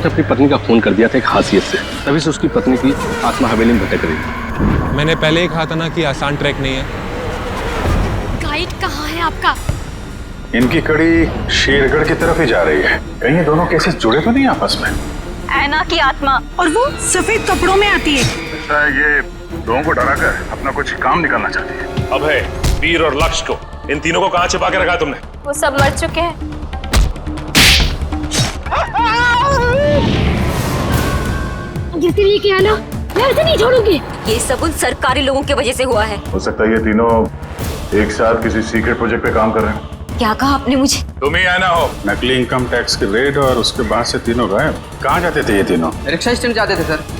उसने अपनी पत्नी का खून कर दिया था एक हासियत से, तभी से उसकी पत्नी की आत्मा हवेली में भटक रही है। मैंने पहले ही कहा था ना कि आसान ट्रैक नहीं है। गाइड कहाँ है आपका? इनकी कड़ी शेरगढ़ की तरफ ही जा रही है। कहीं ये दोनों केसेस जुड़े तो नहीं आपस में? ऐना की आत्मा, और वो सफेद कपड़ों में आती है। ऐसा है ये लोगों को डराकर अपना कुछ काम निकालना चाहती है। अभय, वीर और लक्ष्य को, इन तीनों को कहाँ छिपा के रखा है तुमने? वो सब मर चुके हैं। गिरती लेके आना, मैं ऐसे नहीं छोड़ूंगी। ये सब उन सरकारी लोगों की वजह से हुआ है। हो सकता है ये तीनों एक साथ किसी सीक्रेट प्रोजेक्ट पे काम कर रहे हैं। क्या कहा आपने मुझे? तुम ही आना हो। नकली इनकम टैक्स की रेड और उसके बाद से तीनों गायब। कहाँ जाते थे ये तीनों? रिक्शा स्टैंड जाते थे सर।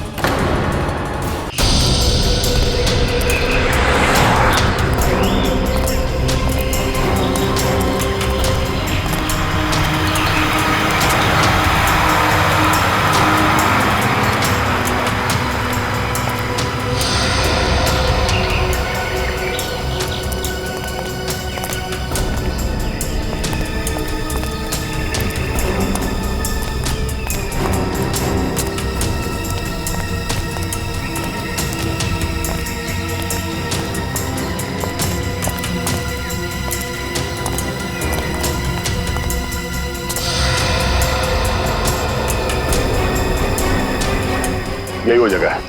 यही वो जगह है।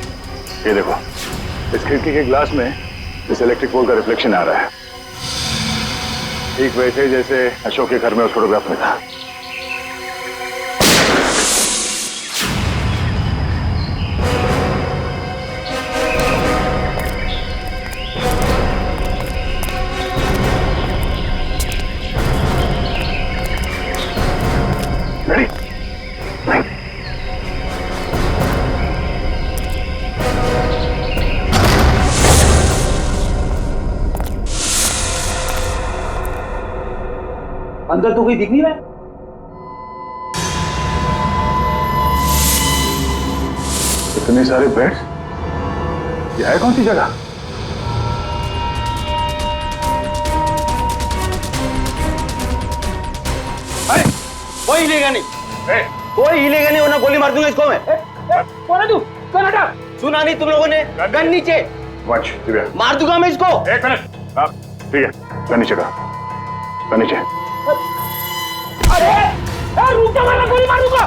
ये देखो, इस खिड़की के ग्लास में इस इलेक्ट्रिक पोल का रिफ्लेक्शन आ रहा है, ठीक वैसे जैसे अशोक के घर में उस फोटोग्राफ में था। Ready? Right. अंदर तो कोई दिख नहीं रहा है। इतने सारे बेड्स, ये है कौन सी जगह? अरे कोई हिलेगा नहीं, कोई हिलेगा नहीं वरना गोली मार दूंगा इसको मैं। कौन है तू? कौन हटा? सुना नहीं तुम लोगों ने? गन नीचे। वॉच दिव्या, मार दूंगा मैं इसको। एक मिनट। हाँ ठीक है, गन नीचे का, गन नीचे। अरे रुक जा वरना गोली मार दूंगा।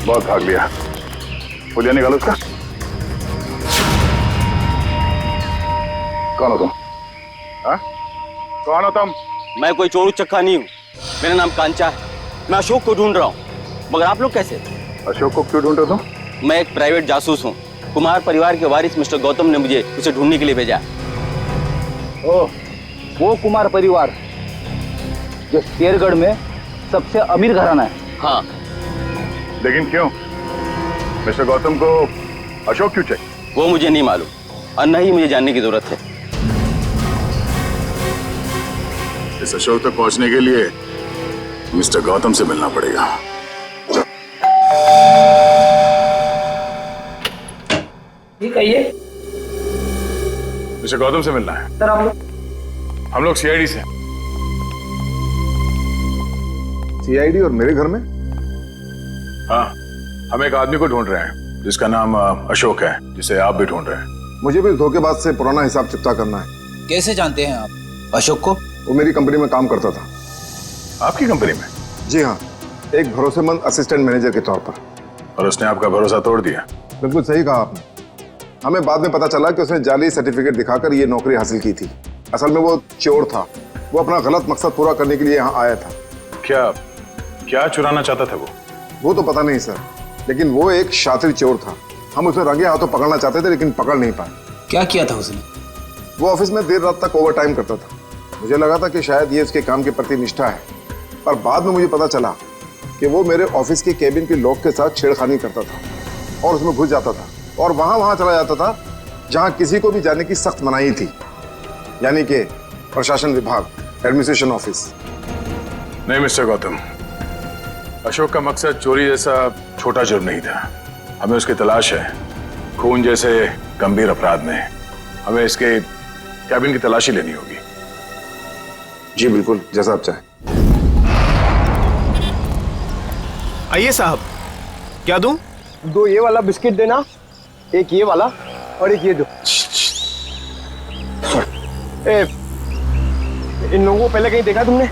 बहुत भाग लिया, पुलिया निकालो उसका। कौन हो तुम? हाँ? कौन हो तुम? मैं कोई चोरू चक्का नहीं हूँ, मेरा नाम कांचा है। मैं अशोक को ढूंढ रहा हूँ, मगर आप लोग कैसे? अशोक को क्यों ढूंढ रहे हो तुम? मैं एक प्राइवेट जासूस हूँ। कुमार परिवार के वारिस मिस्टर गौतम ने मुझे उसे ढूंढने के लिए भेजा। ओह, वो कुमार परिवार जो शेरगढ़ में सबसे अमीर घराना है। हाँ। लेकिन क्यों? मिस्टर गौतम को अशोक क्यों चाहिए? वो मुझे नहीं मालूम और न ही मुझे जानने की जरूरत है। इस अशोक तक पहुंचने के लिए मिस्टर गौतम से मिलना पड़ेगा। ये कहिए। मिस्टर गौतम से मिलना है। सर आप लोग? हम लोग सीआईडी से। सीआईडी और मेरे घर में? हाँ, हम एक आदमी को ढूंढ रहे हैं जिसका नाम अशोक है, जिसे आप भी ढूंढ रहे हैं। मुझे भी धोखेबाज से पुराना हिसाब चुकता करना है। कैसे जानते हैं आप अशोक को? वो मेरी कंपनी में काम करता था। आपकी कंपनी में? जी हाँ, एक भरोसेमंद असिस्टेंट मैनेजर के तौर पर। और उसने आपका भरोसा तोड़ दिया? बिल्कुल सही कहा आपने। हमें बाद में पता चला कि उसने जाली सर्टिफिकेट दिखाकर ये नौकरी हासिल की थी। असल में वो चोर था, वो अपना गलत मकसद पूरा करने के लिए यहाँ आया था। क्या चुराना चाहता था वो तो पता नहीं सर, लेकिन वो एक शातिर चोर था। हम उसे रंगे हाथों पकड़ना चाहते थे लेकिन पकड़ नहीं पाए। क्या किया था उसने? वो ऑफिस में देर रात तक ओवर टाइम करता था। मुझे लगा था कि शायद ये उसके काम के प्रति निष्ठा है, पर बाद में मुझे पता चला कि वो मेरे ऑफिस के केबिन के लॉक के साथ छेड़खानी करता था और उसमें घुस जाता था और वहां चला जाता था जहां किसी को भी जाने की सख्त मनाही थी, यानी कि प्रशासन विभाग, एडमिनिस्ट्रेशन ऑफिस। नहीं मिस्टर गौतम, अशोक का मकसद चोरी जैसा छोटा जुर्म नहीं था। हमें उसकी तलाश है खून जैसे गंभीर अपराध में। हमें इसके कैबिन की तलाशी लेनी होगी। जी बिल्कुल, जैसा आप चाहें। आइए साहब, क्या दूं? 2 ये वाला बिस्किट देना, 1 ये वाला और 1 ये दो। इन लोगों को पहले कहीं देखा तुमने?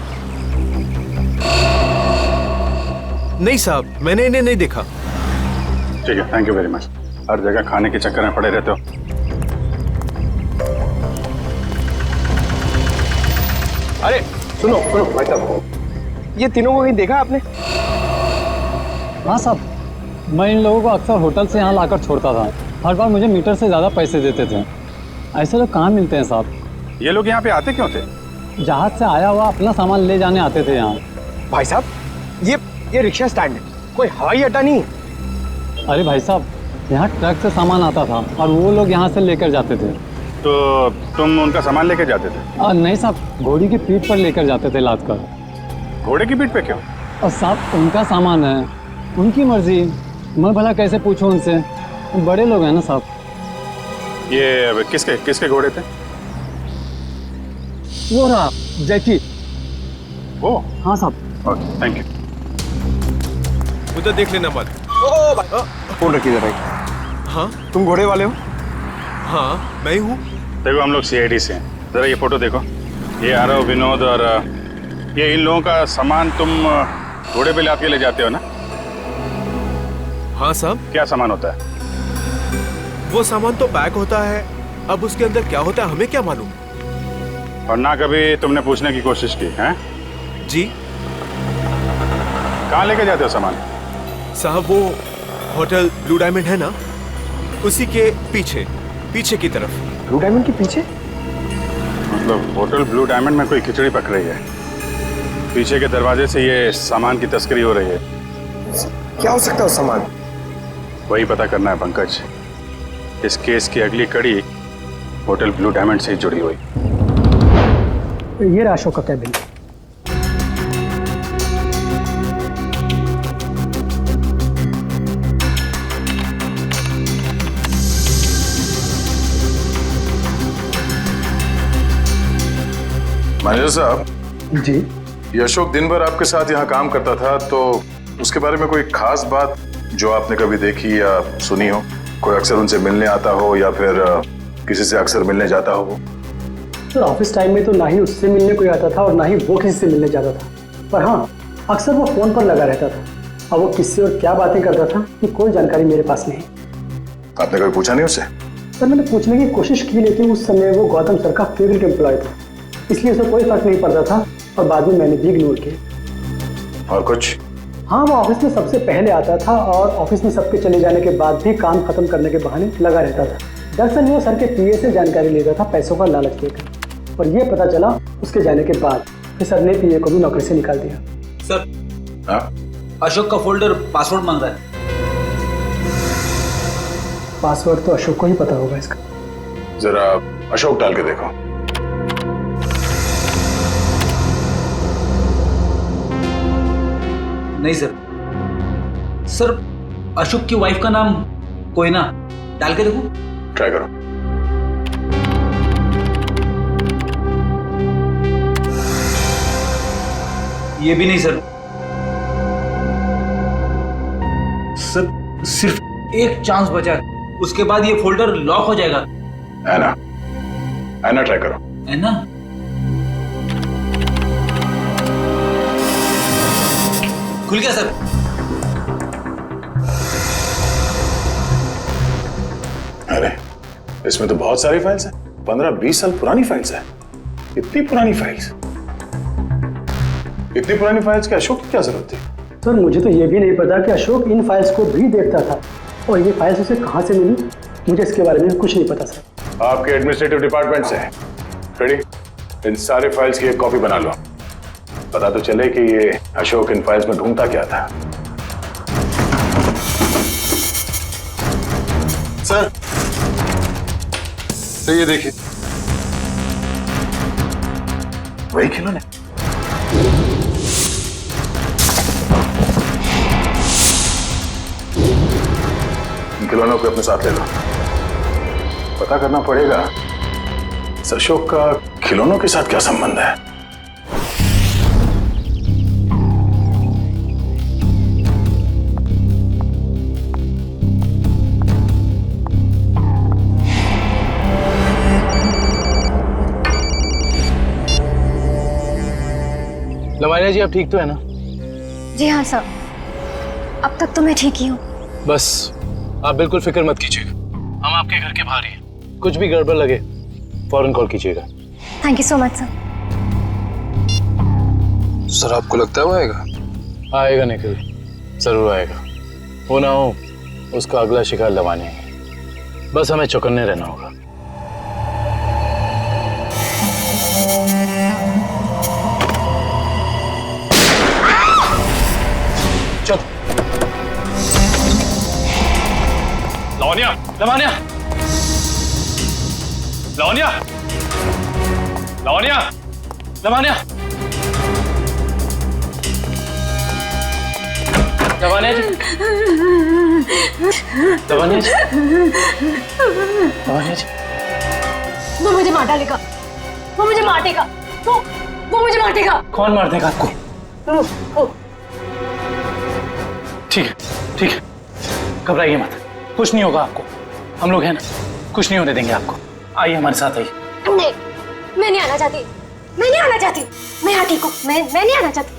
नहीं साहब, मैंने इन्हें नहीं देखा। ठीक है, थैंक यू वेरी मच। हर जगह खाने के चक्कर में पड़े रहते हो। अरे सुनो सुनो भाई साहब, ये तीनों को कहीं देखा आपने? हाँ साहब, मैं इन लोगों को अक्सर होटल से यहाँ लाकर छोड़ता था। हर बार मुझे मीटर से ज़्यादा पैसे देते थे। ऐसे लोग कहाँ मिलते हैं साहब? ये लोग यहाँ पे आते क्यों थे? जहाज से आया हुआ अपना सामान ले जाने आते थे यहाँ। भाई साहब, ये रिक्शा स्टैंड है, कोई हवाई अड्डा नहीं है। अरे भाई साहब, यहाँ ट्रक से सामान आता था और वो लोग यहाँ से लेकर जाते थे। तो तुम उनका सामान लेके जाते थे? नहीं साहब, घोड़ी की पीठ पर लेकर जाते थे लाद कर। घोड़े की पीठ पे क्यों? और साहब, उनका सामान है, उनकी मर्जी। मैं भला कैसे पूछूं उनसे? बड़े लोग हैं ना साहब। ये किसके घोड़े थे? वो रहा जैकी। वो? हाँ साहब। Okay, thank you. उधर देख लेना मत। ओ भाई, फोन रखिए जरा। हाँ तुम घोड़े वाले हो? हाँ मैं हूँ। देखो, हम लोग सीआईडी से हैं। जरा ये फोटो देखो। ये आरव, विनोद और ये इन लोगों का सामान तुम घोड़े पे लाद के ले जाते हो ना? हाँ साहब। क्या सामान होता है? वो सामान तो पैक होता है, अब उसके अंदर क्या होता है हमें क्या मालूम। और ना कभी तुमने पूछने की कोशिश की है? जी कहाँ लेके जाते हो सामान? साहब, वो होटल ब्लू डायमंड है ना, उसी के पीछे की तरफ। ब्लू डायमंड के पीछे? मतलब होटल ब्लू डायमंड में कोई खिचड़ी पक रही है, पीछे के दरवाजे से ये सामान की तस्करी हो रही है। क्या हो सकता है उस सामान? वही पता करना है पंकज। इस केस की अगली कड़ी होटल ब्लू डायमंड से ही जुड़ी हुई। ये रहा अशोक का कैबिन। मैनेजर साहब जी, ये अशोक दिन भर आपके साथ यहाँ काम करता था, तो उसके बारे में कोई खास बात जो आपने कभी देखी या सुनी हो? कोई अक्सर उनसे मिलने आता हो या फिर किसी से अक्सर मिलने जाता हो? सर ऑफिस टाइम में तो ना ही उससे मिलने कोई आता था और ना ही वो किसी से मिलने जाता था। पर हाँ, अक्सर वो फोन पर लगा रहता था और वो किससे और क्या बातें करता था कि कोई जानकारी मेरे पास नहीं। आपने कभी पूछा नहीं उससे? सर मैंने पूछने की कोशिश की, लेकिन उस समय वो गौतम सर का फेवरेट एम्प्लॉय था, इसलिए उसे कोई फर्क नहीं पड़ता था और बाद में मैंने भी इग्नोर किया। और कुछ? हाँ, वो ऑफिस में सबसे पहले आता था और ऑफिस में सबके चले जाने के बाद भी काम खत्म करने के बहाने लगा रहता था। दरअसल वो सर के पीए से जानकारी लेता था पैसों का लालच देकर, और ये पता चला उसके जाने के बाद कि सर ने पीए को भी नौकरी से निकाल दिया। सर, अशोक का फोल्डर पासवर्ड मांग रहा है। पासवर्ड तो अशोक को ही पता होगा इसका। जरा अशोक डाल के देखो। नहीं सर, अशोक की वाइफ का नाम कोयना, डाल के देखो। ट्राई करो। ये भी नहीं सर, सिर्फ एक चांस बचा है, उसके बाद ये फोल्डर लॉक हो जाएगा। ऐना ट्राई करो। ऐना? खुल गया सर। अरे इसमें तो बहुत सारी फाइल्स हैं, 15-20 साल पुरानी फाइल्स हैं। इतनी पुरानी फाइल्स? इतनी पुरानी फाइल्स की अशोक की क्या जरूरत थी? सर मुझे तो ये भी नहीं पता कि अशोक इन फाइल्स को भी देखता था, और ये फाइल्स उसे कहाँ से मिली, मुझे इसके बारे में कुछ नहीं पता सर। आपके एडमिनिस्ट्रेटिव डिपार्टमेंट से है। रेडी? इन सारे फाइल्स की एक कॉपी बना लो, पता तो चले कि ये अशोक इन फाइल्स में ढूंढता क्या था। सर तो ये देखिए, वही खिलौने। इन खिलौनों को अपने साथ ले लो। पता करना पड़ेगा अशोक का खिलौनों के साथ क्या संबंध है? लवानिया जी, आप ठीक तो है ना? जी हाँ सर, अब तक तो मैं ठीक ही हूँ। बस आप बिल्कुल फिक्र मत कीजिएगा, हम आपके घर के बाहर ही हैं। कुछ भी गड़बड़ लगे फौरन कॉल कीजिएगा। Thank you so much sir. Sir आपको लगता है वो आएगा? आएगा निखिल, जरूर आएगा। हो ना हो उसका अगला शिकार लवानिया है। बस हमें चौकन्ने रहना होगा। चल लवानिया, लवानिया, लवानिया, लवानिया, लवानिया, लवानिया जी, लवानिया जी, लवानिया जी। वो मुझे मार डालेगा, वो मुझे मार देगा, वो मुझे मार देगा। कौन मार देगा आपको? ठीक है, ठीक है, घबराइए मत, कुछ नहीं होगा आपको। हम लोग हैं ना, कुछ नहीं होने देंगे आपको। आइए हमारे साथ आइए। नहीं, मैं नहीं आना चाहती, मैं नहीं आना चाहती, मैं यहाँ ठीक हूँ, मैं नहीं आना चाहती।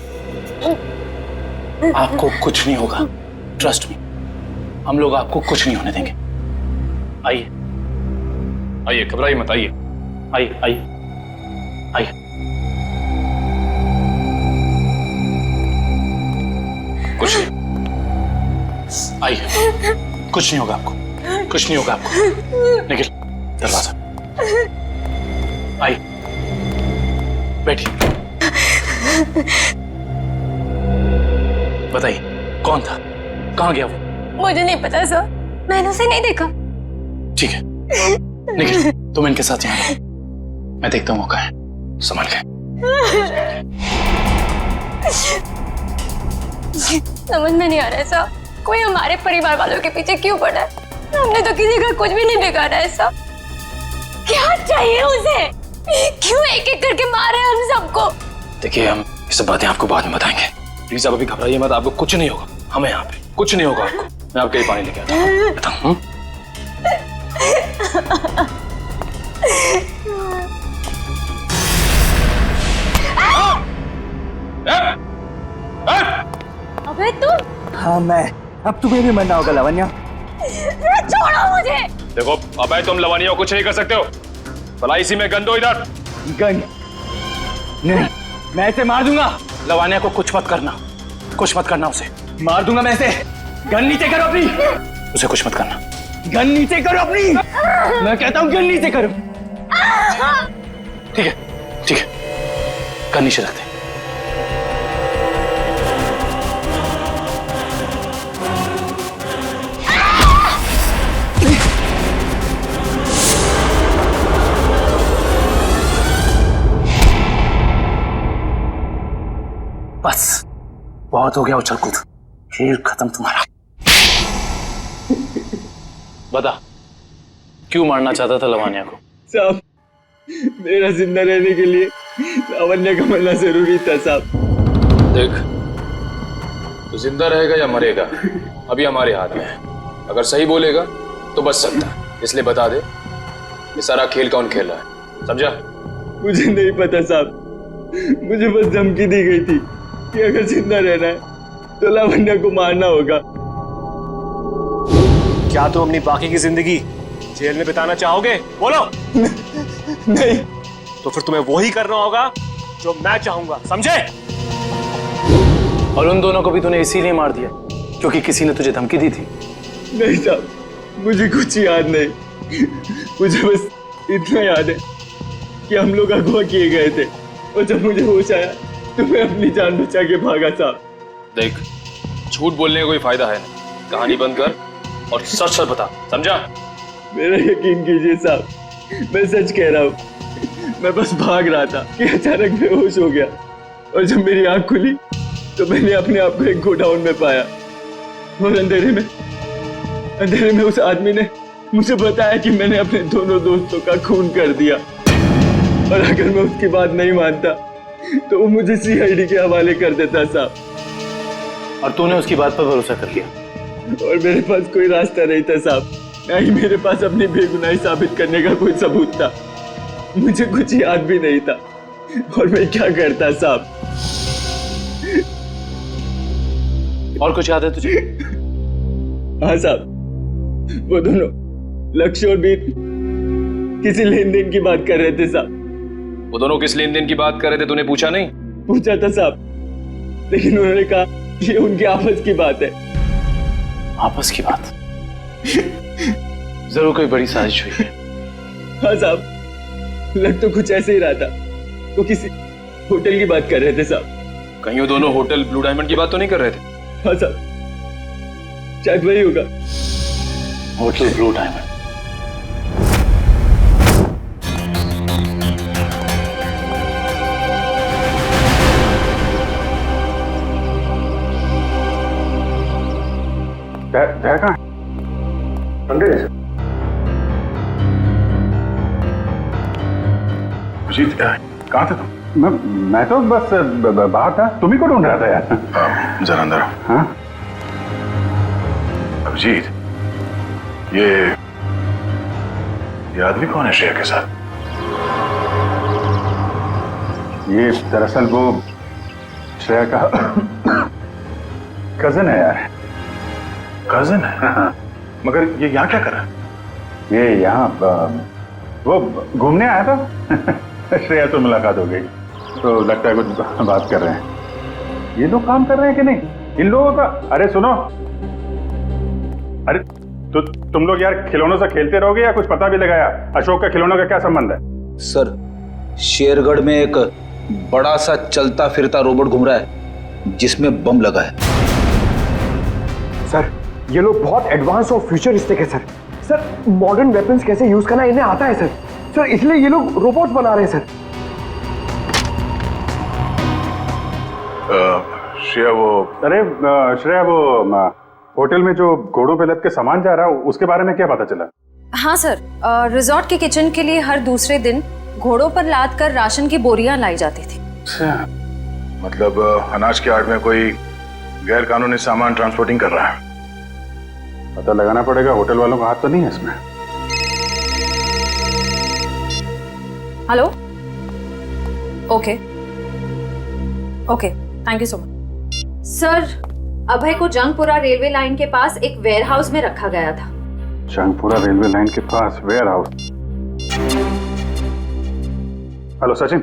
आपको कुछ नहीं होगा, ट्रस्ट मी, हम लोग आपको कुछ नहीं होने देंगे। आइए आइए, घबराइए मत, आइए। आइए आइए आइए। कुछ नहीं, आइए, कुछ नहीं होगा आपको, कुछ नहीं होगा आपको। निखिल, दरवाजा। आइए, बैठिए। बताइए कौन था, कहाँ गया वो? मुझे नहीं पता सर, मैंने उसे नहीं देखा। ठीक है निखिल, तुम इनके साथ यहाँ रहो, मैं देखता हूँ वो कहाँ है। संभाल के। समझ में नहीं आ रहा है सर, कोई हमारे परिवार वालों के पीछे क्यों पड़ा है? हमने तो किसी का कुछ भी नहीं बिगाड़ा है सर। क्या चाहिए उसे? क्यों एक एक करके मारे हम सबको? देखिए, हम ये सब बातें आपको बाद में बताएंगे। प्लीज आप अभी घबराइए मत, आपको कुछ नहीं होगा। हमें यहाँ पे कुछ नहीं होगा आपको। मैं आपके लिए पानी लेके आता हूँ। बताऊँ? अबे तुम? हाँ मैं, अब तुम्हें भी मरना होगा लवन्या। छोड़ो मुझे। देखो अबे, तुम लवानिया को कुछ नहीं कर सकते हो। भला इसी में गन दो इधर। गन नहीं, मैं इसे मार दूंगा। लवानिया को कुछ मत करना, कुछ मत करना उसे। मार दूंगा मैं इसे। गन नीचे करो अपनी। उसे कुछ मत करना। गन नीचे करो अपनी। मैं कहता हूँ गन नीचे करो। ठीक है, ठीक है, गन नीचे रखते। बस बहुत हो गया उछल कूद, खेल खत्म तुम्हारा। बता, क्यों मारना चाहता था लवानिया को? साहब, मेरा जिंदा रहने के लिए लावण्या का मरना जरूरी था साहब। देख, तो जिंदा रहेगा या मरेगा अभी हमारे हाथ में है। अगर सही बोलेगा तो बच सकता है, इसलिए बता दे ये सारा खेल कौन खेल रहा है, समझा? मुझे नहीं पता साहब, मुझे बस धमकी दी गई थी कि अगर जिंदा रहना है तो लावण्या को मारना होगा। क्या तुम अपनी बाकी की जिंदगी जेल में बिताना चाहोगे? बोलो। नहीं। तो फिर तुम्हें वही करना होगा जो मैं चाहूंगा, समझे? और उन दोनों को भी तूने इसीलिए मार दिया क्योंकि किसी ने तुझे धमकी दी थी? नहीं साहब, मुझे कुछ याद नहीं। मुझे बस इतना याद है कि हम लोग अगवा किए गए थे और जब मुझे होश आया तो मैं अपनी जान बचा के भागा साहब। देख, झूठ बोलने का कोई फायदा है नहीं। कहानी बंद कर और सच सच बता, समझा? मेरा यकीन कीजिए साहब, मैं सच कह रहा हूँ। मैं बस भाग रहा था कि अचानक बेहोश हो गया और जब मेरी आंख खुली तो मैंने अपने आप को एक गोडाउन में पाया और अंधेरे में उस आदमी ने मुझे बताया कि मैंने अपने दोनों दोस्तों का खून कर दिया। और अगर मैं उसकी बात नहीं मानता तो वो मुझे सीआईडी के हवाले कर देता साहब। और तूने उसकी बात पर भरोसा कर लिया? और मेरे पास कोई रास्ता नहीं था साहब, ना ही मेरे पास अपनी बेगुनाही साबित करने का कोई सबूत था। मुझे कुछ याद भी नहीं था और मैं क्या करता साहब। और कुछ याद है तुझे? हाँ साहब, वो दोनों लक्ष्य और वीर किसी लेन देन की बात कर रहे थे साहब। वो दोनों किस लेन देन की बात कर रहे थे, तूने पूछा नहीं? पूछा था साहब, लेकिन उन्होंने कहा कि उनकी आपस की बात है। आपस की बात? जरूर कोई बड़ी साजिश हुई है। हाँ साहब, लग तो कुछ ऐसे ही रहा था। वो किसी होटल की बात कर रहे थे साहब। कहीं वो दोनों होटल ब्लू डायमंड की बात तो नहीं कर रहे थे? हाँ साहब, शायद वही होगा। Hotel blue diamond. कहाँ अंदर है? अभिजीत, कहाँ थे तुम? मैं तो बस बाहर था। तुम ही को ढूंढ रहा था यार। जरा अंदर आओ। हाँ अभिजीत, ये आदमी कौन है श्रेया के साथ? ये दरअसल वो श्रेया का कजन है यार। कजन है? हाँ। मगर ये यहाँ क्या कर रहा है? ये यहाँ वो घूमने आया था। श्रेया तो मुलाकात हो गई तो लगता है कुछ बात कर रहे हैं। ये लोग काम कर रहे हैं कि नहीं इन लोगों का? अरे सुनो, अरे तो तुम लोग यार खिलौनों से खेलते रहोगे या कुछ पता भी लगाया? अशोक का खिलौनों का क्या संबंध है? सर, शेरगढ़ में एक बड़ा सा चलता फिरता रोबोट घूम रहा है जिसमें बम लगा है। सर, ये लोग बहुत एडवांस और फ्यूचरिस्टिक है सर। सर, मॉडर्न वेपन्स कैसे यूज करना इन्हें आता है सर। सर, इसलिए ये लोग रोबोट्स बना रहे हैं सर। श्रेया वो होटल में जो घोड़ों पे लद के सामान जा रहा है उसके बारे में क्या पता चला? हाँ सर, रिजॉर्ट के किचन के लिए हर दूसरे दिन घोड़ों पर लाद कर राशन की बोरियां लाई जाती थी। मतलब अनाज के आड़ में कोई गैर कानूनी सामान ट्रांसपोर्टिंग कर रहा है। पता लगाना पड़ेगा, होटल वालों का हाथ तो नहीं है इसमें। Hello, okay, thank you so much. Sir, Abhay को जंगपुरा रेलवे लाइन के पास एक वेयरहाउस में रखा गया था। जंगपुरा रेलवे लाइन के पास warehouse? Hello Sachin.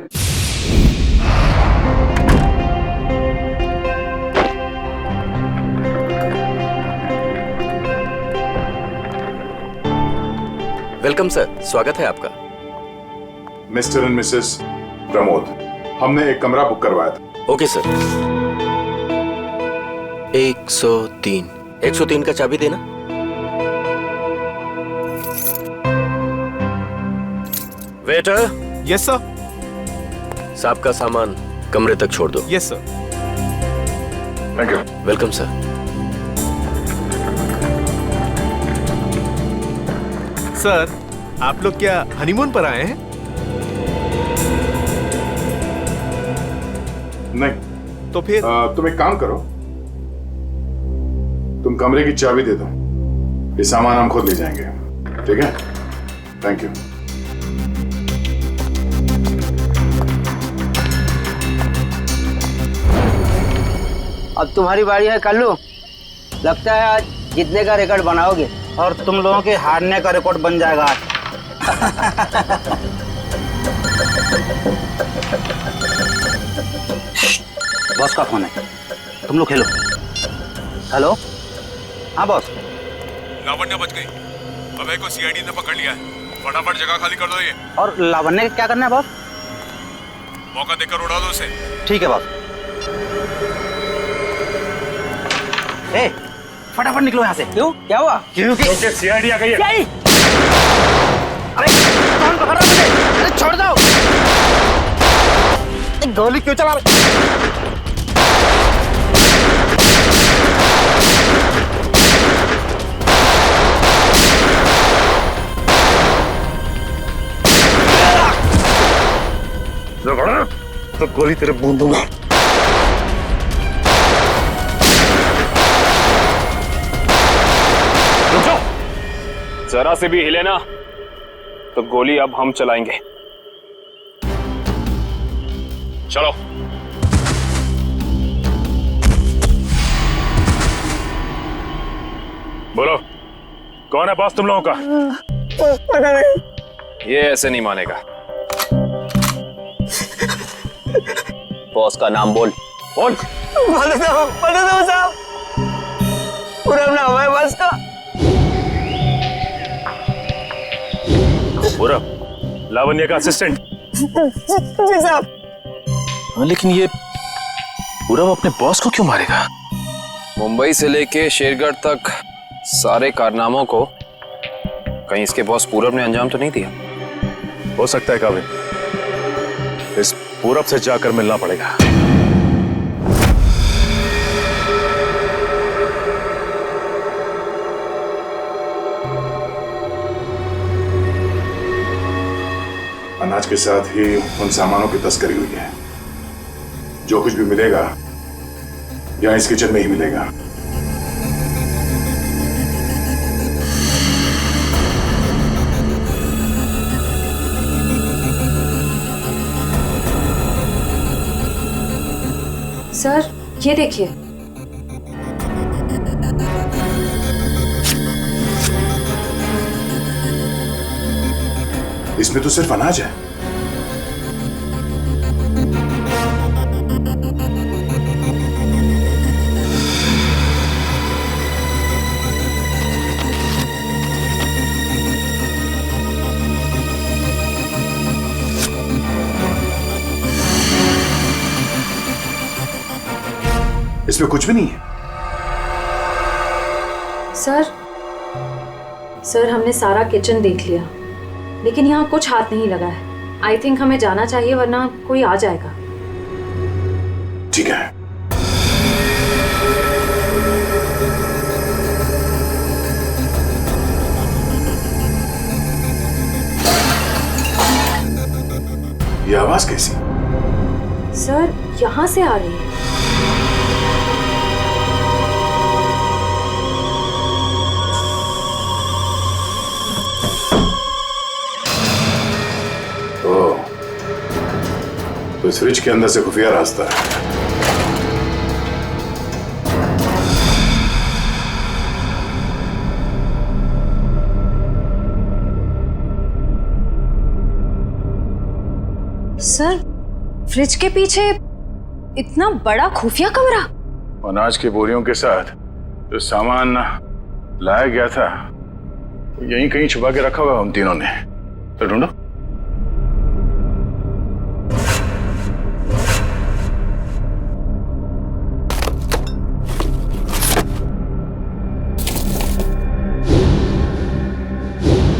Welcome sir, स्वागत है आपका। मिस्टर एंड मिसेस प्रमोद, हमने एक कमरा बुक करवाया था। Okay sir. 103 का चाबी देना। वेटर। Yes sir. साहब का सामान कमरे तक छोड़ दो। Yes sir. Thank you. Welcome sir. Sir, आप लोग क्या हनीमून पर आए हैं? नहीं। तो फिर तुम एक काम करो, तुम कमरे की चाबी दे दो, ये सामान हम खुद ले जाएंगे। ठीक है? Thank you. अब तुम्हारी बारी है कल्लू। लगता है आज जीतने का रिकॉर्ड बनाओगे और तुम लोगों के हारने का रिकॉर्ड बन जाएगा आज। बॉस का फोन है, तुम लोग खेलो। हेलो, हाँ बॉस। लावण्य बच गई, अभय को सीआईडी ने पकड़ लिया है। फटाफट जगह खाली कर दो ये। और लावण्य क्या करना है बॉस? मौका देकर उड़ा दो उसे। ठीक है बॉस। ए, फटाफट निकलो यहाँ से। क्यों, क्या हुआ? क्योंकि सीआईडी आ गई है। अरे कौन पकड़ रहा है मुझे? अरे छोड़ दो। गोली क्यों चला रहे? तो गोली तेरे बूंद दूंगा। रुक जाओ, जरा से भी हिले ना तो गोली अब हम चलाएंगे। चलो। बोलो, कौन है बॉस तुम लोगों का? पता नहीं। ये ऐसे नहीं मानेगा। बॉस का नाम बोल। बोल। बता दो साहब, पूरा नाम है बॉस का। पूरा लावण्य का असिस्टेंट। जी साहब। लेकिन ये पूरब अपने बॉस को क्यों मारेगा? मुंबई से लेके शेरगढ़ तक सारे कारनामों को कहीं इसके बॉस पूरब ने अंजाम तो नहीं दिया? हो सकता है काबिल, इस पूरब से जाकर मिलना पड़ेगा। अनाज के साथ ही उन सामानों की तस्करी हुई है। जो कुछ भी मिलेगा यहाँ इस किचन में ही मिलेगा। सर ये देखिए। इसमें तो सिर्फ अनाज है। इसमें कुछ भी नहीं है। सर हमने सारा किचन देख लिया, लेकिन यहाँ कुछ हाथ नहीं लगा है। आई थिंक हमें जाना चाहिए, वरना कोई आ जाएगा। ठीक है। ये आवाज कैसी? सर यहाँ से आ रही है। तो इस फ्रिज के अंदर से खुफिया रास्ता है। सर फ्रिज के पीछे इतना बड़ा खुफिया कमरा? अनाज की बोरियों के साथ जो सामान लाया गया था यहीं कहीं छुपा के रखा हुआ हम तीनों ने। तो ढूंढो।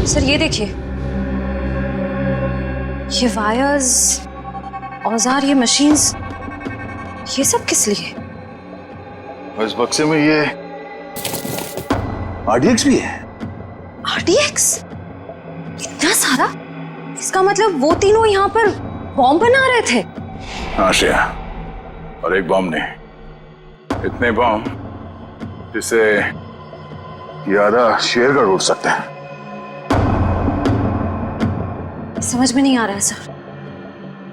सर ये देखिए, ये वायर्स, औजार, ये मशीन्स, ये सब किस लिए? इस बक्से में ये RDX भी है। RDX? इतना सारा? इसका मतलब वो तीनों यहाँ पर बॉम्ब बना रहे थे? हाँ श्रेया, और एक बॉम्ब नहीं, इतने बॉम्ब जिससे ये आधा शेरगढ़ उड़ सकता है। समझ में नहीं आ रहा है सर,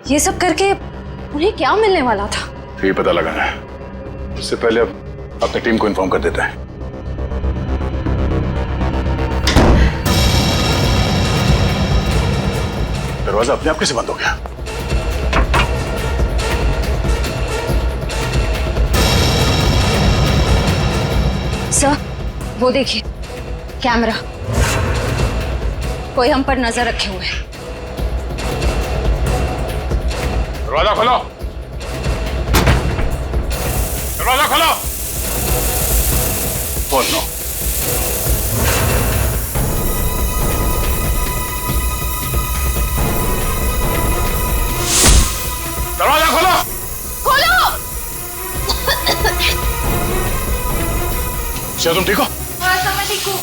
ये सब करके उन्हें क्या मिलने वाला था? ये पता लगाना है। उससे पहले अब अपनी टीम को इन्फॉर्म कर देते हैं। दरवाजा अपने आप कैसे बंद हो गया? सर वो देखिए, कैमरा, कोई हम पर नजर रखे हुए है। दरवाजा खोलो, दरवाजा खोलो। खोलो। दरवाजा खोलो। खोलो। क्या तुम ठीक हो? हाँ सर मैं ठीक हूँ।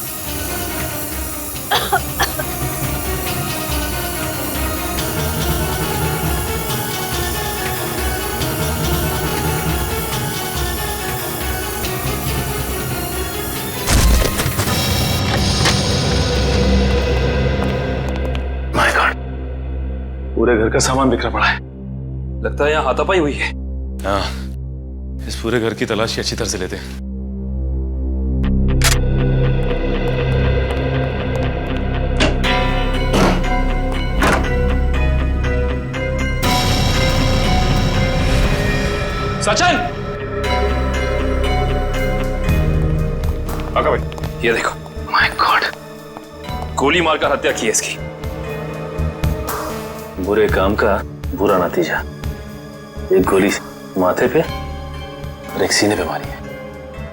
पूरे घर का सामान बिखरा पड़ा है। लगता है यहाँ हाथापाई हुई है। हाँ, इस पूरे घर की तलाशी अच्छी तरह से लेते हैं। सचिन! आका भाई, ये देखो। माय गॉड, गोली मारकर हत्या की है इसकी। बुरे काम का बुरा नतीजा। एक गोली माथे पे और एक सीने पे मारी है।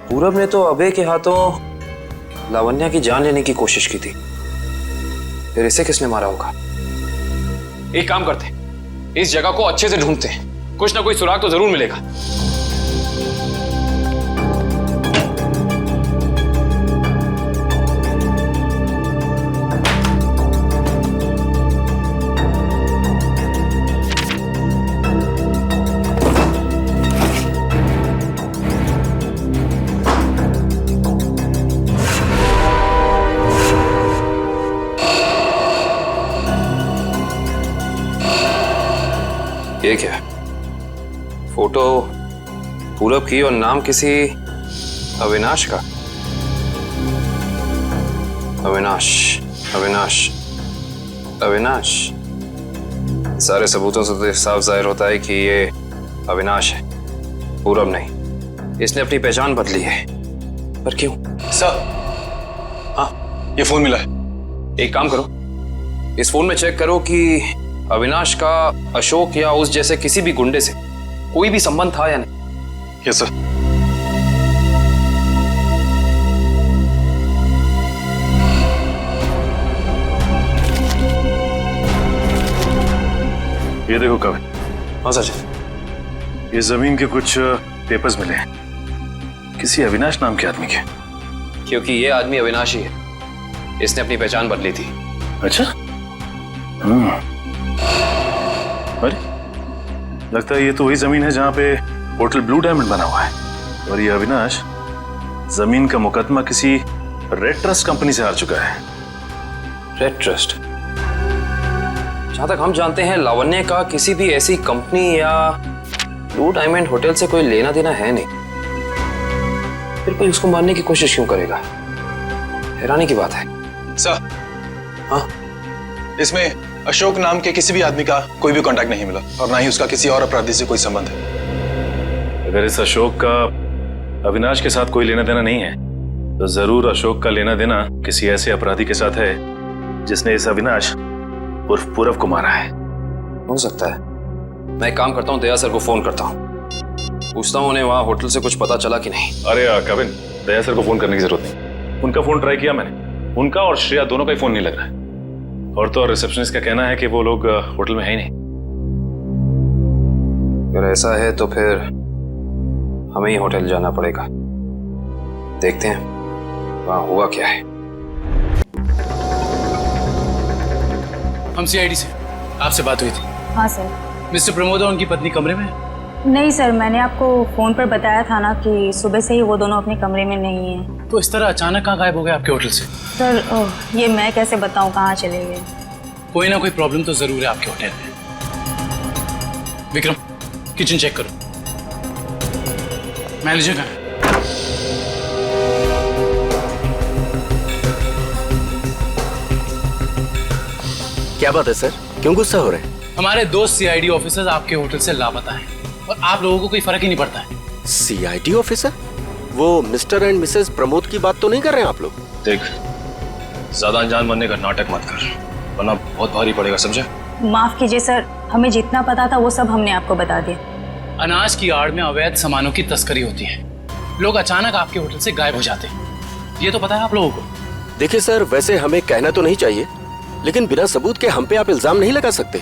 पूरब ने तो अभय के हाथों लावण्या की जान लेने की कोशिश की थी, फिर इसे किसने मारा होगा? एक काम करते हैं, इस जगह को अच्छे से ढूंढते हैं, कुछ ना कोई सुराग तो जरूर मिलेगा। ये क्या है? फोटो पूरब की और नाम किसी अविनाश का। अविनाश, अविनाश, अविनाश। सारे सबूतों से तो साफ जाहिर होता है कि ये अविनाश है, पूरब नहीं। इसने अपनी पहचान बदली है, पर क्यों? सर, हाँ, ये फोन मिला है। एक काम करो, इस फोन में चेक करो कि अविनाश का अशोक या उस जैसे किसी भी गुंडे से कोई भी संबंध था या नहीं। Yes sir. ये देखो कविन। हाँ सर। ये जमीन के कुछ पेपर्स मिले हैं, किसी अविनाश नाम के आदमी के। क्योंकि ये आदमी अविनाश ही है, इसने अपनी पहचान बदली थी। अच्छा। अरे, लगता है ये तो वही जमीन है जहां पे होटल ब्लू डायमंड बना हुआ है, और ये अविनाश जमीन का मुकदमा किसी रेड ट्रस्ट कंपनी से हार चुका है। Red trust? जहां तक हम जानते हैं लावण्य का किसी भी ऐसी कंपनी या ब्लू डायमंड होटल से कोई लेना देना है नहीं, फिर कोई उसको मारने की कोशिश क्यों करेगा? हैरानी की बात है। सर, हाँ, इसमें अशोक नाम के किसी भी आदमी का कोई भी कांटेक्ट नहीं मिला, और ना ही उसका किसी और अपराधी से कोई संबंध है। अगर इस अशोक का अविनाश के साथ कोई लेना देना नहीं है, तो जरूर अशोक का लेना देना किसी ऐसे अपराधी के साथ है जिसने इस अविनाश उर्फ पूरब को मारा है। हो सकता है। मैं एक काम करता हूँ, दया सर को फोन करता हूँ, पूछता हूँ उन्हें वहां होटल से कुछ पता चला कि नहीं। अरे कविन, दया सर को फोन करने की जरूरत नहीं। उनका फोन ट्राई किया मैंने, उनका और श्रेया दोनों का ही फोन नहीं लग रहा है। और तो और रिसेप्शनिस्ट का कहना है कि वो लोग होटल में है ही नहीं। अगर ऐसा है तो फिर हमें ही होटल जाना पड़ेगा, देखते हैं वहां हुआ क्या है। हम सीआईडी से, आपसे बात हुई थी। हाँ सर। मिस्टर प्रमोद और उनकी पत्नी कमरे में? नहीं सर, मैंने आपको फोन पर बताया था ना कि सुबह से ही वो दोनों अपने कमरे में नहीं हैं। तो इस तरह अचानक कहाँ गायब हो गए आपके होटल से? सर ये मैं कैसे बताऊं कहाँ चले गए। कोई ना कोई प्रॉब्लम तो जरूर है आपके होटल में। विक्रम, किचन चेक करो। मैनेजर कहाँ है? क्या बात है सर, क्यों गुस्सा हो रहे हैं? हमारे दो सीआईडी ऑफिसर्स आपके होटल से लापता हैं, और आप लोगों को कोई फर्क ही नहीं पड़ता है। CID officer? वो मिस्टर एंड मिसेस प्रमोद की बात तो नहीं कर रहे हैं आप लोग? देख, ज्यादा अनजान बनने का नाटक मत कर, वरना बहुत भारी पड़ेगा, समझे? माफ कीजिए सर, हमें जितना पता था वो सब हमने आपको बता दिया। अनाज की आड़ में अवैध सामानों की तस्करी होती है, लोग अचानक आपके होटल से गायब हो जाते हैं, ये तो पता है आप लोगों को। देखिए सर, वैसे हमें कहना तो नहीं चाहिए, लेकिन बिना सबूत के हम पे आप इल्जाम नहीं लगा सकते।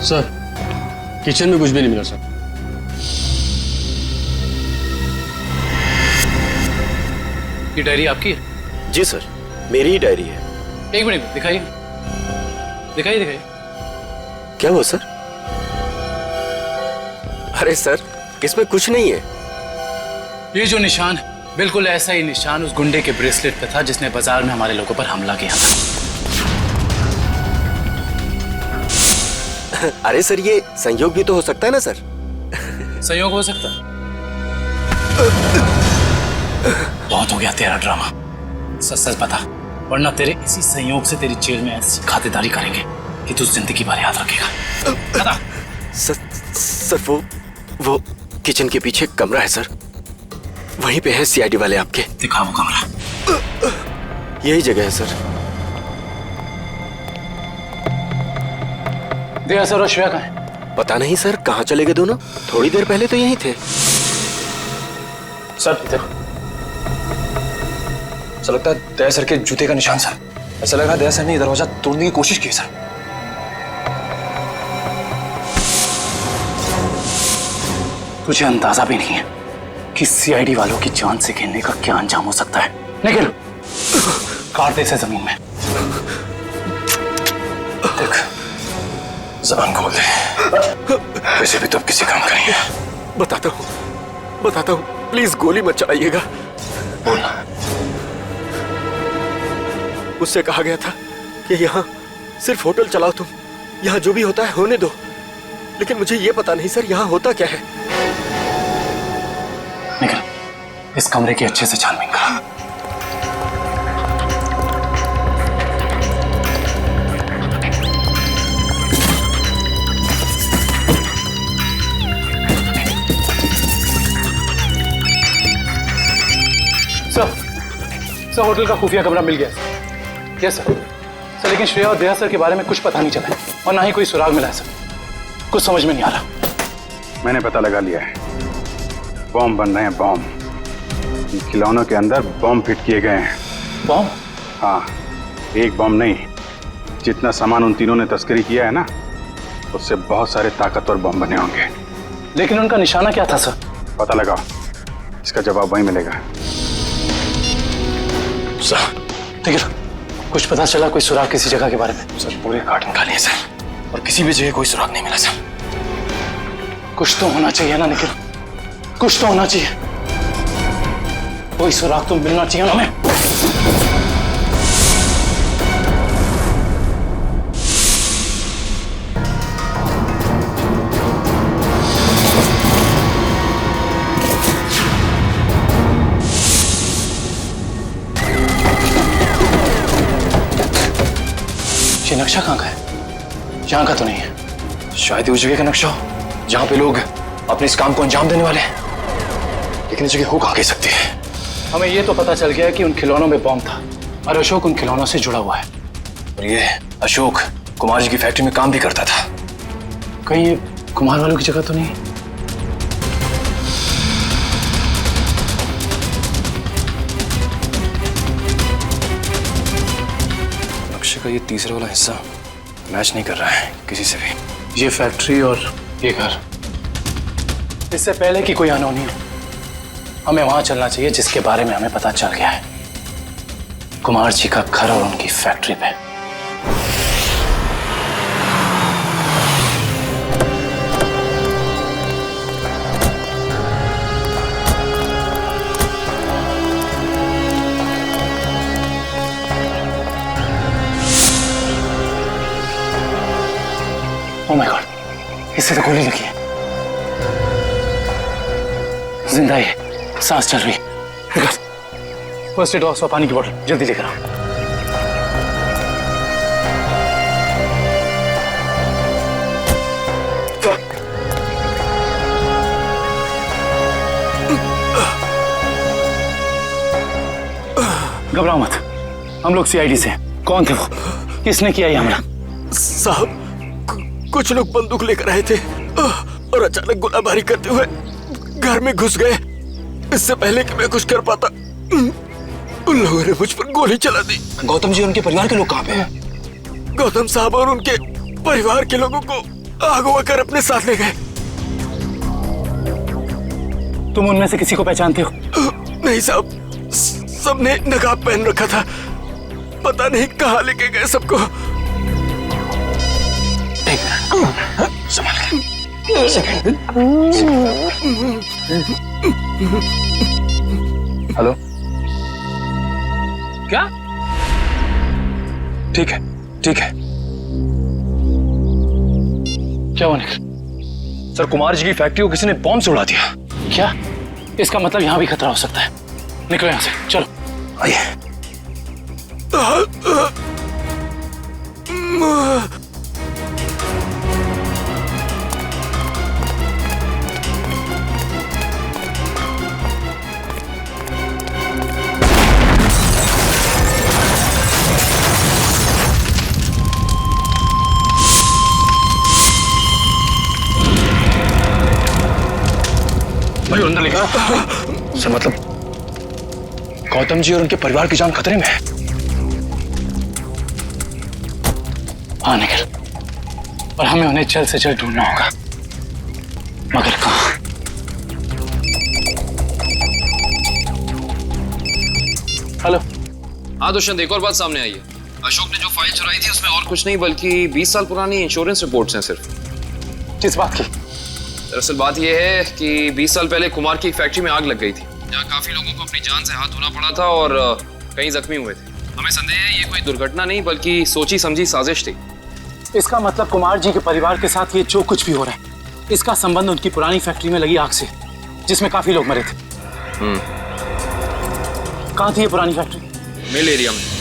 सर, किचन में कुछ भी नहीं मिला सर। ये डायरी आपकी है? जी सर, मेरी ही डायरी है। एक मिनट, दिखाइए दिखाइए दिखाइए। क्या हुआ सर? अरे सर, इसमें कुछ नहीं है। ये जो निशान बिल्कुल ऐसा ही निशान उस गुंडे के ब्रेसलेट पे था जिसने बाजार में हमारे लोगों पर हमला किया था। अरे सर, ये संयोग भी तो हो सकता है ना सर? संयोग हो सकता है। बहुत हो गया तेरा ड्रामा, सच सच बता, वरना तेरे इसी संयोग से तेरी जेल में ऐसी खातिरदारी करेंगे कि तू जिंदगी भर याद रखेगा। बता। सर वो किचन के पीछे कमरा है सर, वहीं पे है सीआईडी वाले आपके। दिखा वो कमरा। यही जगह है सर। दया सर और श्रेया कहाँ है? पता नहीं सर, कहाँ चले गए दोनों? थोड़ी देर पहले तो यहीं थे। सर इधर सर, लगता है दया सर के जूते का निशान सर। ऐसा लग रहा है दया सर ने दरवाजा तोड़ने की कोशिश की सर। तुझे अंदाजा भी नहीं है कि सीआईडी वालों की जान से खेलने का क्या अंजाम हो सकता है। निकल, काट दे इसे जमीन में। देख, जबान खोल दे, वैसे भी तो अब किसी काम करेंगे। बताता हूँ, प्लीज गोली मत चलाइएगा। बोलना। उससे कहा गया था कि यहाँ सिर्फ होटल चलाओ तुम, यहाँ जो भी होता है होने दो। लेकिन मुझे ये पता नहीं सर, यहाँ होता क्या है। निकल, इस कमरे की अच्छे से छानबीन कर। सर, होटल का खुफिया कमरा मिल गया। Yes sir. लेकिन श्रेया और दया सर के बारे में कुछ पता नहीं चला है और ना ही कोई सुराग मिला है सर। कुछ समझ में नहीं आ रहा। मैंने पता लगा लिया है, बॉम्ब बन रहे हैं, बॉम्ब। इन खिलौनों के अंदर बॉम्ब फिट किए गए हैं। बॉम्ब? हाँ, एक बॉम्ब नहीं, जितना सामान उन तीनों ने तस्करी किया है ना, उससे बहुत सारे ताकतवर बॉम्ब बने होंगे। लेकिन उनका निशाना क्या था सर? पता लगाओ, इसका जवाब वहीं मिलेगा। सर ठीक है, कुछ पता चला कोई सुराग किसी जगह के बारे में? सर पूरे कार्टन खाली है सर, और किसी भी जगह कोई सुराग नहीं मिला सर। कुछ तो होना चाहिए ना निखिल, कुछ तो होना चाहिए। कोई सुराग तो मिलना चाहिए ना हमें। ये नक्शा कहाँ का है? यहाँ का तो नहीं है। शायद उस जगह का नक्शा हो जहाँ पे लोग अपने इस काम को अंजाम देने वाले हैं। लेकिन इस जगह हो कहाँ कह सकती है? हमें ये तो पता चल गया कि उन खिलौनों में बॉम्ब था और अशोक उन खिलौनों से जुड़ा हुआ है। और ये अशोक कुमार जी की फैक्ट्री में काम भी करता था। कहीं ये कुमार वालों की जगह तो नहीं? नक्शे का ये तीसरा वाला हिस्सा मैच नहीं कर रहा है किसी से भी। ये फैक्ट्री और ये घर, इससे पहले कि कोई अनहोनी हो, हमें वहां चलना चाहिए जिसके बारे में हमें पता चल गया है, कुमार जी का घर और उनकी फैक्ट्री पे। ओह माय गॉड, इससे तो गोली लगी है। जिंदा है, सांस चल रही है। फर्स्ट एड बॉक्स और पानी की बोतल जल्दी लेकर आओ। घबराओ मत, हम लोग सीआईडी से। कौन थे वो? किसने किया ये हमला? साहब, कुछ लोग बंदूक लेकर आए थे और अचानक गोलाबारी करते हुए घर में घुस गए। इससे पहले कि मैं कुछ कर पाता, उन लोगों ने मुझ पर गोली चला दी। गौतम जी और उनके परिवार के लोग कहाँ पे हैं? गौतम साहब और उनके परिवार के लोगों को अगवा कर अपने साथ ले गए। तुम उनमें से किसी को पहचानते हो? नहीं साहब, सबने नकाब पहन रखा था। पता नहीं कहाँ लेके गए सबको। संभाल के। हेलो, क्या? ठीक है, ठीक है। क्या हुआ निखिल? सर, कुमार जी की फैक्ट्री को किसी ने बॉम्ब से उड़ा दिया। क्या? इसका मतलब यहां भी खतरा हो सकता है। निकलो यहां से, चलो आइए। भाई अंदर लेकर सर, मतलब गौतम जी और उनके परिवार की जान खतरे में है। हाँ निखिल, और हमें उन्हें जल्द से जल्द ढूंढना होगा, मगर कहाँ? हेलो। हाँ दुष्यंत, एक और बात सामने आई है। अशोक ने जो फाइल चुराई थी उसमें और कुछ नहीं बल्कि 20 साल पुरानी इंश्योरेंस रिपोर्ट्स हैं सिर्फ। किस बात की? दरअसल बात यह है कि 20 साल पहले कुमार की एक फैक्ट्री में आग लग गई थी, जहाँ काफी लोगों को अपनी जान से हाथ धोना पड़ा था और कई जख्मी हुए थे। हमें संदेह है ये कोई दुर्घटना नहीं बल्कि सोची समझी साजिश थी। इसका मतलब कुमार जी के परिवार के साथ ये जो कुछ भी हो रहा है, इसका संबंध उनकी पुरानी फैक्ट्री में लगी आग से, जिसमें काफी लोग मरे थे। कहाँ थी ये पुरानी फैक्ट्री? मिल एरिया में।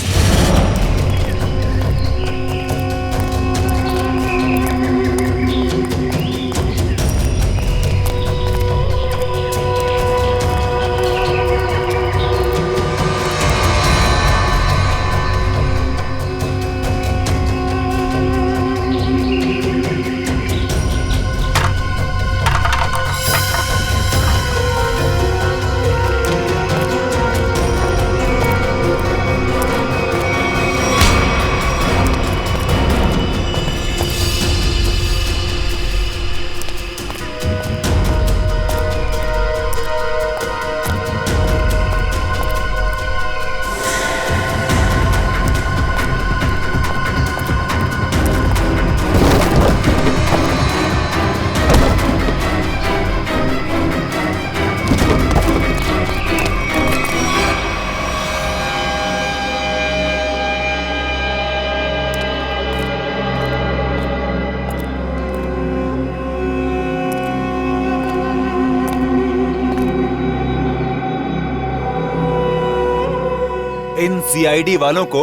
इन सीआईडी वालों को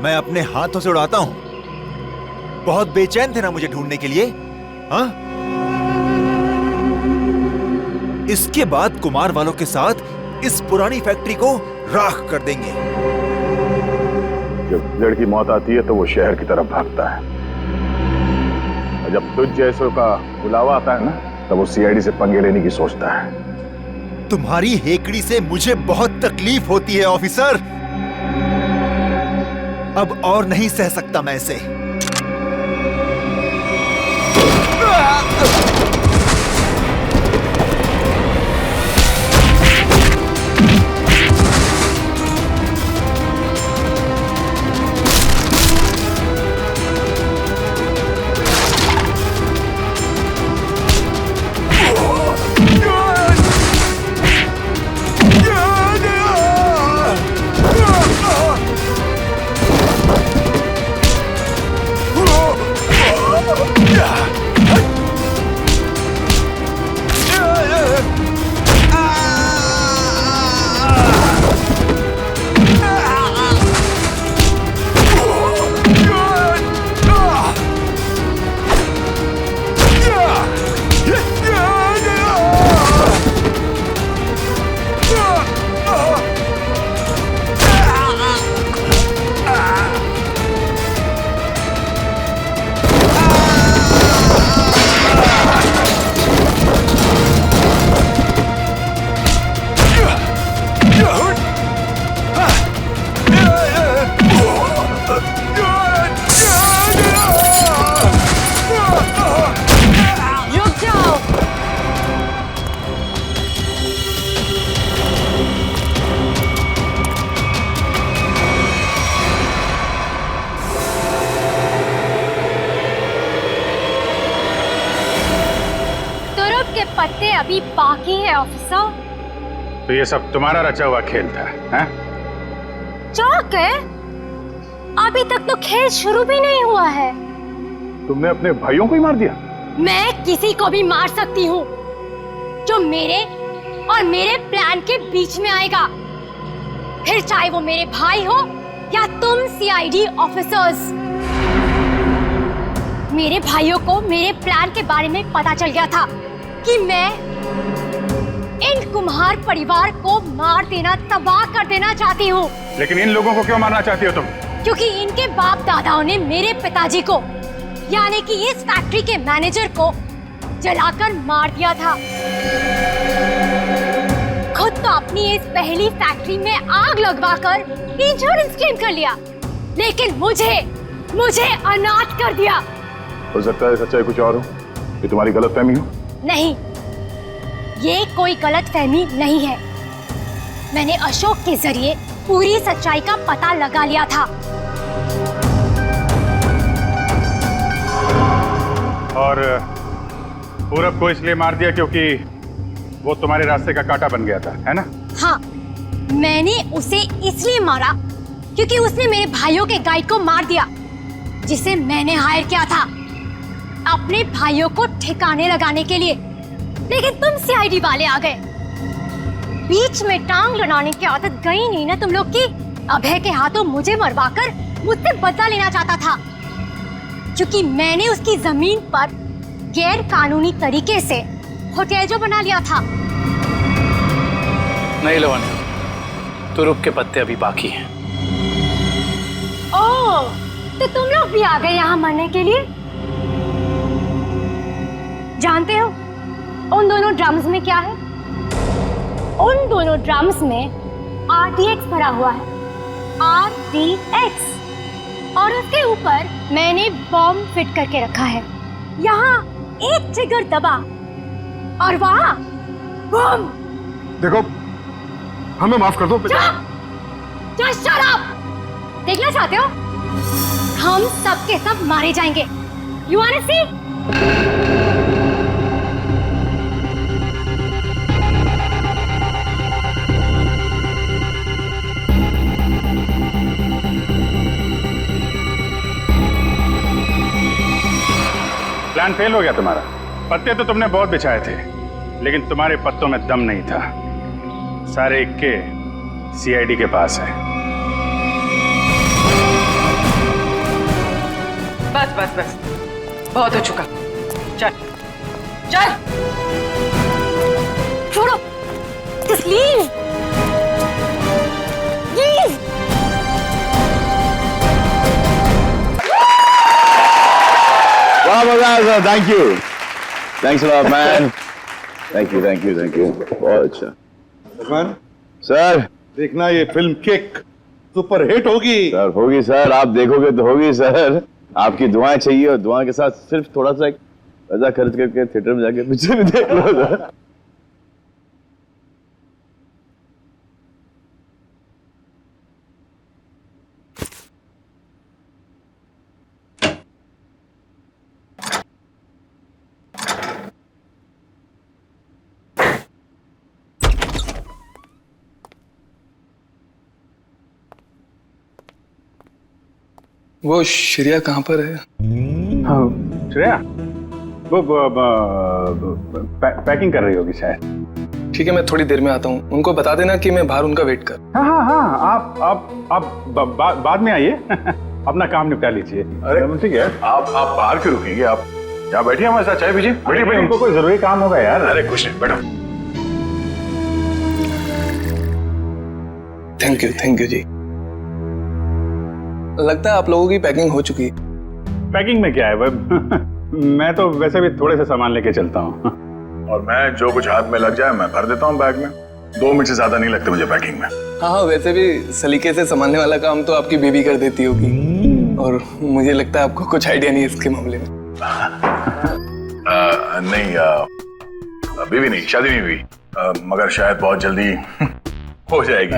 मैं अपने हाथों से उड़ाता हूं। बहुत बेचैन थे ना मुझे ढूंढने के लिए, हाँ? इसके बाद कुमार वालों के साथ इस पुरानी फैक्ट्री को राख कर देंगे। जब लड़की मौत आती है तो वो शहर की तरफ भागता है, और जब तुझ जैसों का बुलावा आता है ना, तब वो सीआईडी से पंगे लेने की सोचता है। तुम्हारी हेकड़ी से मुझे बहुत तकलीफ होती है ऑफिसर। अब और नहीं सह सकता मैं इसे। पत्ते अभी बाकी है ऑफिसर। तो ये सब तुम्हारा रचा हुआ खेल था, हैं? चौक है, अभी तक तो खेल शुरू भी नहीं हुआ है। तुमने अपने भाइयों को ही मार दिया? मैं किसी को भी मार सकती हूँ जो मेरे और मेरे प्लान के बीच में आएगा, फिर चाहे वो मेरे भाई हो या तुम सीआईडी ऑफिसर्स। मेरे भाइयों को मेरे प्लान के बारे में पता चल गया था कि मैं इन कुम्हार परिवार को मार देना, तबाह कर देना चाहती हूँ। लेकिन इन लोगों को क्यों मारना चाहती हो तुम? क्योंकि इनके बाप दादाओं ने मेरे पिताजी को, यानी कि इस फैक्ट्री के मैनेजर को जलाकर मार दिया था। खुद तो अपनी इस पहली फैक्ट्री में आग लगवाकर इंश्योरेंस क्लेम कर लिया, लेकिन मुझे अनाथ कर दिया। हो सकता है सच्चाई कुछ और हो, ये तुम्हारी गलतफहमी हो। नहीं, ये कोई गलतफहमी नहीं है। मैंने अशोक के जरिए पूरी सच्चाई का पता लगा लिया था। और पूरब को इसलिए मार दिया क्योंकि वो तुम्हारे रास्ते का कांटा बन गया था, है ना? हाँ, मैंने उसे इसलिए मारा क्योंकि उसने मेरे भाइयों के गाइड को मार दिया, जिसे मैंने हायर किया था अपने भाइयों को ठिकाने लगाने के लिए। लेकिन तुम सीआईडी वाले आ गए, बीच में टांग लड़ाने की आदत गई नहीं ना तुम लोग की। अभय के हाथों मुझे मरवाकर मुझसे बदला लेना चाहता था, क्योंकि मैंने उसकी जमीन पर गैर कानूनी तरीके से होटल जो बना लिया था। नहीं लवण्य, तुरुप के पत्ते अभी बाकी हैं। ओह, तो तुम लोग भी आ गए यहाँ मरने के लिए? जानते हो उन दोनों ड्रम्स में क्या है? उन दोनों ड्रम्स में RTX भरा हुआ है, RTX, और उसके ऊपर मैंने बॉम्ब फिट करके रखा है। यहाँ एक ट्रिगर दबा और वहाँ बॉम्ब। देखो, हमें माफ कर दो। Just shut up! देखना चाहते हो? हम सब के सब मारे जाएंगे। You wanna see? Plan fail हो गया तुम्हारा। पत्ते तो तुमने बहुत बिछाए थे, लेकिन तुम्हारे पत्तों में दम नहीं था। सारे इक्के सीआईडी के पास है। बस बस बस, बहुत हो चुका। चल चल, छोड़ो, just leave. Leave. वाह मजा आया, thank you, thanks a lot man, thank you thank you thank you, बहुत अच्छा। भगवान सर, देखना ये फिल्म किक सुपर हिट होगी। सर होगी सर, आप देखोगे तो होगी सर। आपकी दुआएं चाहिए, और दुआ के साथ सिर्फ थोड़ा सा एक पैसा खर्च करके थिएटर में जाके पिक्चर भी देख लो सर। वो श्रेया कहाँ पर है? हाँ, श्रेया वो पैकिंग कर रही होगी शायद। ठीक है, मैं थोड़ी देर में आता हूँ। उनको बता देना कि मैं बाहर उनका वेट कर। हाँ हाँ हाँ, आप बाद में आइए, अपना काम निपटा लीजिए। अरे ठीक है, आप बाहर क्यों रुकेंगे? आप यहाँ बैठिए, हमारे साथ चाय पीजिए। बैठिए, उनको कोई जरूरी काम होगा यार। अरे कुछ नहीं, बैठो। थैंक यू जी। लगता है आप लोगों की पैकिंग हो चुकी है। पैकिंग में क्या है, मैं तो वैसे भी थोड़े से सामान लेके चलता हूँ, और मैं जो कुछ हाथ में लग जाए मैं भर देता हूँ बैग में। 2 मिनट से ज्यादा नहीं लगते मुझे पैकिंग में। हाँ, वैसे भी सलीके से संभालने वाला काम तो आपकी बेबी कर देती होगी, और मुझे लगता है आपको कुछ आइडिया नहीं है इसके मामले में। नहीं, बेबी नहीं, शादी नहीं हुई, मगर शायद बहुत जल्दी हो जाएगी।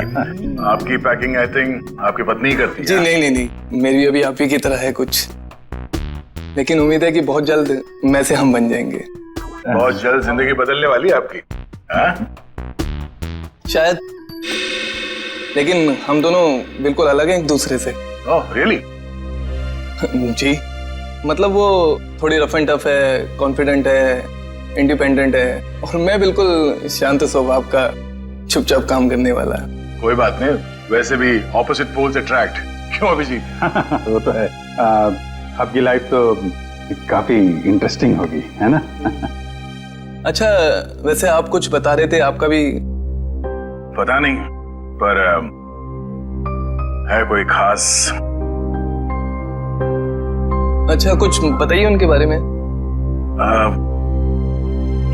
आपकी पैकिंग आई थिंक आपकी पत्नी ही करती है। जी नहीं, मेरी अभी आप ही की तरह है कुछ, लेकिन उम्मीद है कि बहुत जल्द मैं से हम बन जाएंगे। बहुत जल्द जिंदगी बदलने वाली है आपकी। शायद, लेकिन हम दोनों बिल्कुल अलग हैं एक दूसरे से। Oh really? जी, मतलब वो थोड़ी रफ एंड टफ है, कॉन्फिडेंट है, इंडिपेंडेंट है, और मैं बिल्कुल शांत स्वभाव का, चुपचाप काम करने वाला। कोई बात नहीं, वैसे भी ऑपोजिट पोल्स अट्रैक्ट, क्यों अभिजीत? वो तो है। आपकी लाइफ तो काफी इंटरेस्टिंग होगी, है ना? अच्छा, वैसे आप कुछ बता रहे थे, आपका भी? पता नहीं, पर है कोई खास? अच्छा, कुछ बताइए उनके बारे में।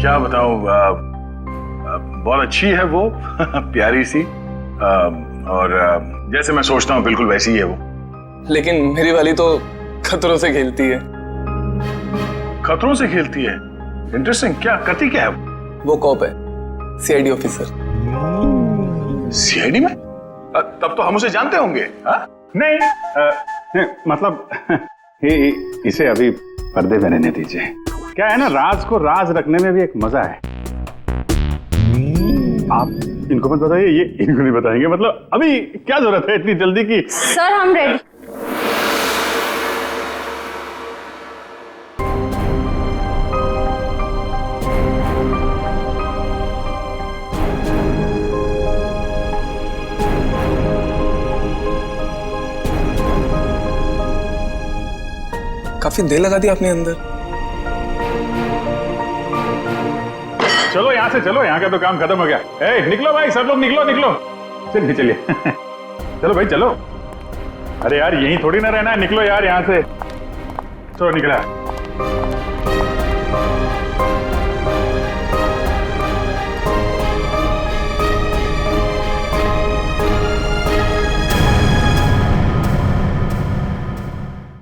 क्या बताऊं, बहुत अच्छी है वो, प्यारी सी, और जैसे मैं सोचता हूँ बिल्कुल वैसी ही है वो। लेकिन मेरी वाली तो खतरों से खेलती है। खतरों से खेलती है? इंटरेस्टिंग। क्या करती क्या है वो? कॉप है, सीआईडी ऑफिसर। सीआईडी में? तब तो हम उसे जानते होंगे। नहीं, मतलब इसे अभी पर्दे में रहने दीजिए। क्या है ना, राज को राज रखने में भी एक मजा है। आप इनको मत बताइए, ये इनको नहीं बताएंगे। मतलब अभी क्या जरूरत है इतनी जल्दी की? सर हम रेडी। काफी देर लगा दी आपने अंदर। चलो यहाँ से चलो, यहाँ का तो काम खत्म हो गया। निकलो भाई, सब लोग निकलो निकलो। चलिए चलिए चलो भाई चलो। अरे यार यहीं थोड़ी ना रहना है, निकलो यार यहाँ से। चलो निकला।